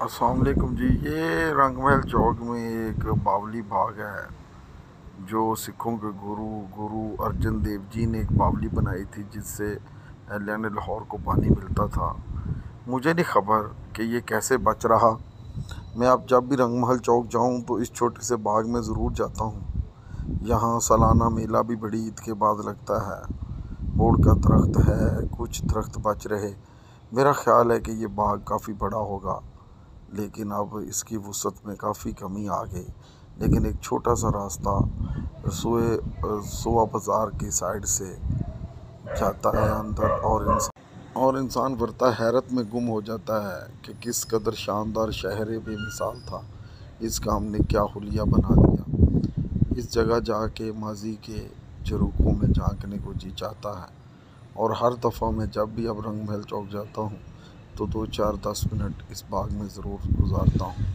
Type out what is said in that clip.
अस्सलाम वालेकुम जी। ये रंगमहल चौक में एक बावली बाग है जो सिखों के गुरु गुरु अर्जन देव जी ने एक बावली बनाई थी जिससे एहलियान लाहौर को पानी मिलता था। मुझे नहीं खबर कि ये कैसे बच रहा। मैं अब जब भी रंगमहल चौक जाऊं तो इस छोटे से बाग में ज़रूर जाता हूं। यहाँ सालाना मेला भी बड़ी ईद के बाद लगता है। बोड़ का दरख्त है, कुछ दरख्त बच रहे। मेरा ख्याल है कि ये बाग काफ़ी बड़ा होगा, लेकिन अब इसकी वुसअत में काफ़ी कमी आ गई। लेकिन एक छोटा सा रास्ता सोआ बाज़ार की साइड से जाता है अंदर, और इंसान वरता हैरत में गुम हो जाता है कि किस कदर शानदार शहर बेमिसाल था। इस काम ने क्या हुलिया बना दिया। इस जगह जाके माजी के झरोखों में झांकने को जी चाहता है। और हर दफ़ा मैं जब भी अब रंगमहल चौक जाता हूँ तो 2-4-10 मिनट इस बाग में ज़रूर गुजारता हूँ।